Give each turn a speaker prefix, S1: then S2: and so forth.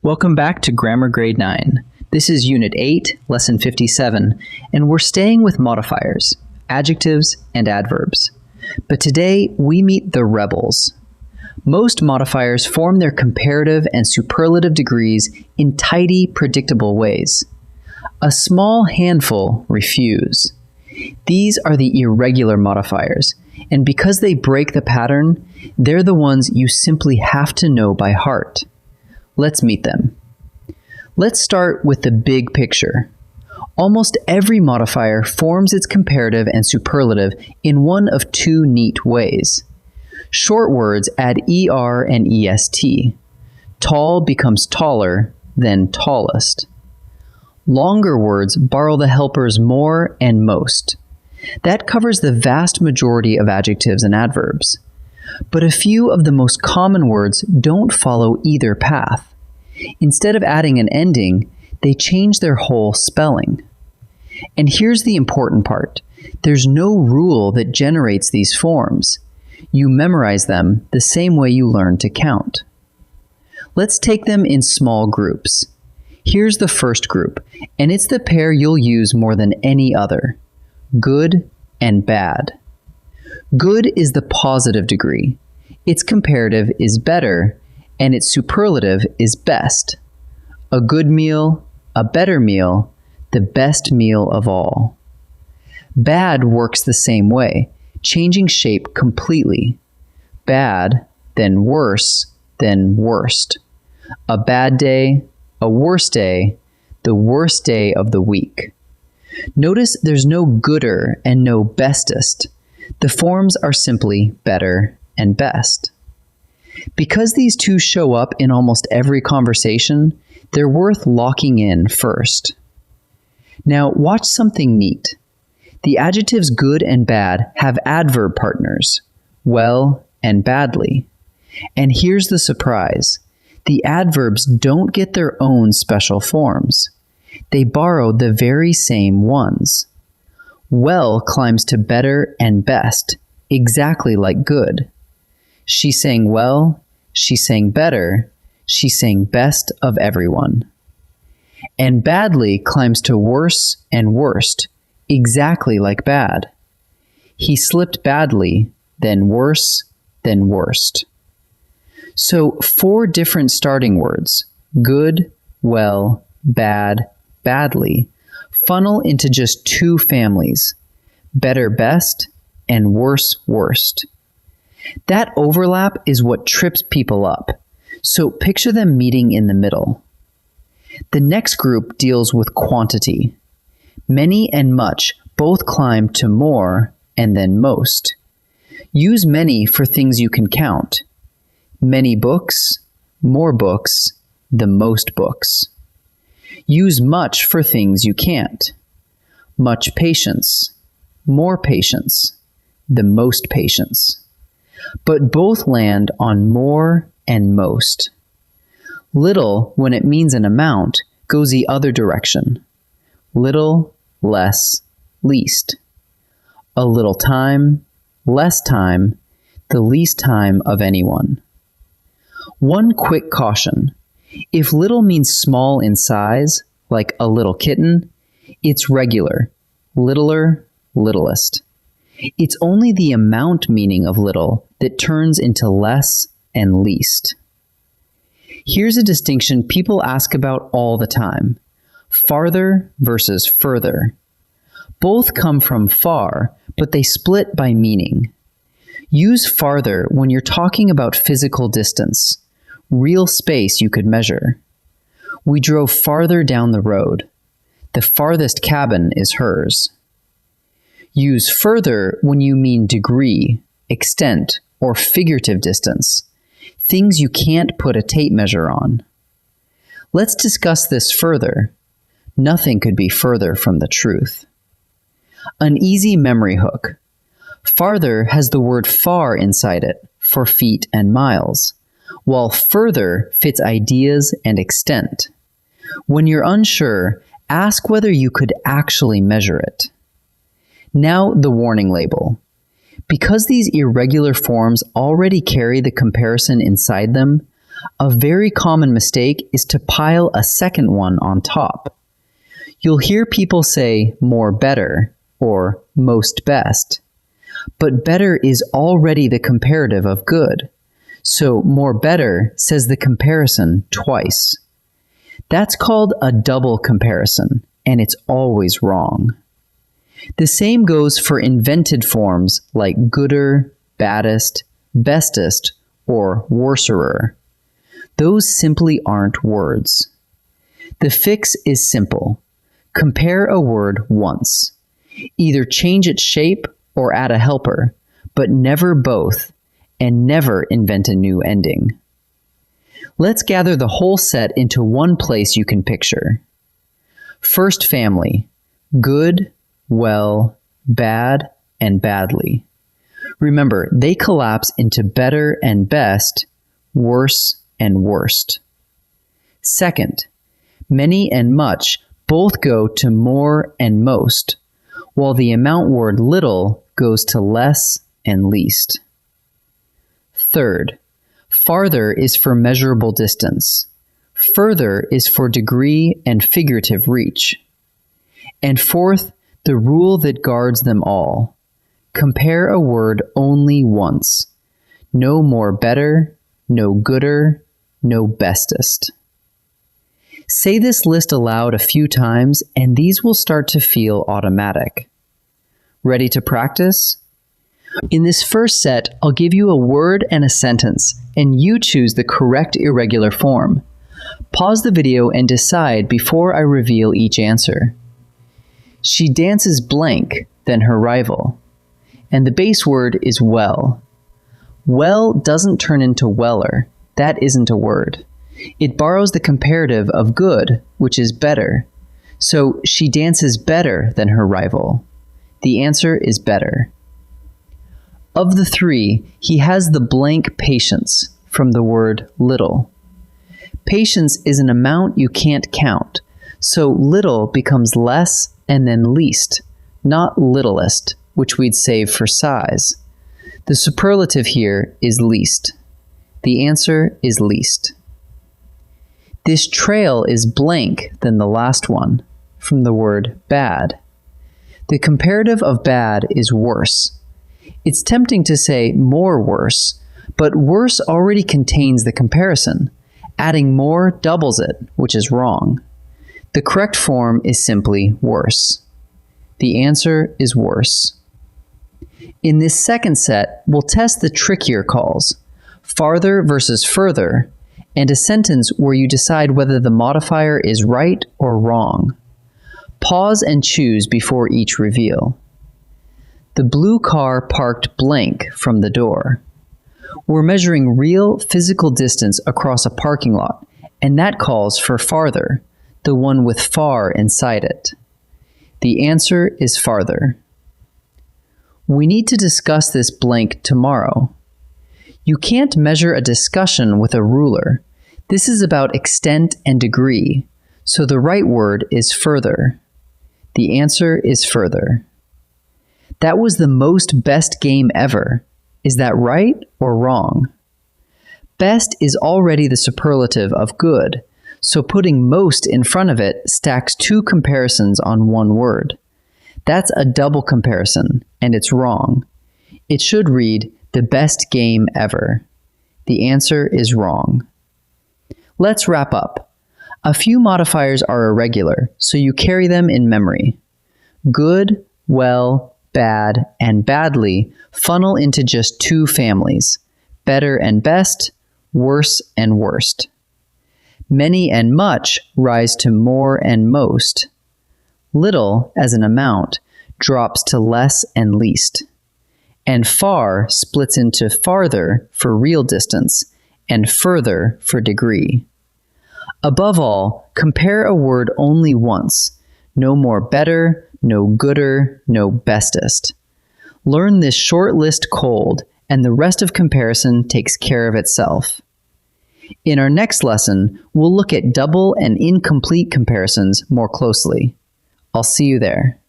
S1: Welcome back to Grammar Grade 9. This is Unit 8, Lesson 57, and we're staying with modifiers, adjectives, and adverbs. But today, we meet the rebels. Most modifiers form their comparative and superlative degrees in tidy, predictable ways. A small handful refuse. These are the irregular modifiers, and because they break the pattern, they're the ones you simply have to know by heart. Let's meet them. Let's start with the big picture. Almost every modifier forms its comparative and superlative in one of two neat ways. Short words add ER and EST. Tall becomes taller, then tallest. Longer words borrow the helpers more and most. That covers the vast majority of adjectives and adverbs. But a few of the most common words don't follow either path. Instead of adding an ending, they change their whole spelling. And here's the important part. There's no rule that generates these forms. You memorize them the same way you learn to count. Let's take them in small groups. Here's the first group, and it's the pair you'll use more than any other. Good and bad. Good is the positive degree. Its comparative is better, and its superlative is best. A good meal, a better meal, the best meal of all. Bad works the same way, changing shape completely. Bad, then worse, then worst. A bad day, a worse day, the worst day of the week. Notice there's no gooder and no bestest. The forms are simply better and best. Because these two show up in almost every conversation, they're worth locking in first. Now watch something neat. The adjectives good and bad have adverb partners, well and badly. And here's the surprise. The adverbs don't get their own special forms. They borrow the very same ones. Well climbs to better and best, exactly like good. She sang well, she sang better, she sang best of everyone. And badly climbs to worse and worst, exactly like bad. He slipped badly, then worse, then worst. So 4 different starting words, good, well, bad, badly, funnel into just 2 families, better best and worse worst. That overlap is what trips people up, so picture them meeting in the middle. The next group deals with quantity. Many and much both climb to more and then most. Use many for things you can count. Many books, more books, the most books. Use much for things you can't. Much patience, more patience, the most patience. But both land on more and most. Little, when it means an amount, goes the other direction. Little, less, least. A little time, less time, the least time of anyone. One quick caution. If little means small in size, like a little kitten, it's regular, littler, littlest. It's only the amount meaning of little that turns into less and least. Here's a distinction people ask about all the time. Farther versus further. Both come from far, but they split by meaning. Use farther when you're talking about physical distance, real space you could measure. We drove farther down the road. The farthest cabin is hers. Use further when you mean degree, extent, or figurative distance, things you can't put a tape measure on. Let's discuss this further. Nothing could be further from the truth. An easy memory hook. Farther has the word far inside it, for feet and miles, while further fits ideas and extent. When you're unsure, ask whether you could actually measure it. Now the warning label. Because these irregular forms already carry the comparison inside them, A very common mistake is to pile a second one on top. You'll hear people say more better or most best. But better is already the comparative of good, so more better says the comparison twice. That's called a double comparison, and it's always wrong. The same goes for invented forms like gooder, baddest, bestest, or worserer. Those simply aren't words. The fix is simple. Compare a word once. Either change its shape or add a helper, but never both, and never invent a new ending. Let's gather the whole set into one place you can picture. First family: good, well, bad, and badly. Remember, they collapse into better and best, worse and worst. Second, many and much both go to more and most, while the amount word little goes to less and least. Third, farther is for measurable distance. Further is for degree and figurative reach. And fourth, the rule that guards them all. Compare a word only once. No more better, no gooder, no bestest. Say this list aloud a few times, and these will start to feel automatic. Ready to practice? In this first set, I'll give you a word and a sentence, and you choose the correct irregular form. Pause the video and decide before I reveal each answer. She dances blank than her rival. And the base word is well. Well doesn't turn into weller. That isn't a word. It borrows the comparative of good, which is better. So she dances better than her rival. The answer is better. Of the three, he has the blank patience from the word little. Patience is an amount you can't count, so little becomes less and then least, not littlest, which we'd save for size. The superlative here is least. The answer is least. This trail is blank than the last one, from the word bad. The comparative of bad is worse. It's tempting to say more worse, but worse already contains the comparison. Adding more doubles it, which is wrong. The correct form is simply worse. The answer is worse. In this second set, we'll test the trickier calls, farther versus further, and a sentence where you decide whether the modifier is right or wrong. Pause and choose before each reveal. The blue car parked blank from the door. We're measuring real physical distance across a parking lot, and that calls for farther, the one with far inside it. The answer is farther. We need to discuss this blank tomorrow. You can't measure a discussion with a ruler. This is about extent and degree, so the right word is further. The answer is further. That was the most best game ever. Is that right or wrong? Best is already the superlative of good, so putting most in front of it stacks two comparisons on one word. That's a double comparison, and it's wrong. It should read, the best game ever. The answer is wrong. Let's wrap up. A few modifiers are irregular, so you carry them in memory. Good, well, bad, and badly funnel into just two families, better and best, worse and worst. Many and much rise to more and most. Little, as an amount, drops to less and least. And far splits into farther for real distance and further for degree. Above all, compare a word only once. No more better, no gooder, no bestest. Learn this short list cold, and the rest of comparison takes care of itself. In our next lesson, we'll look at double and incomplete comparisons more closely. I'll see you there.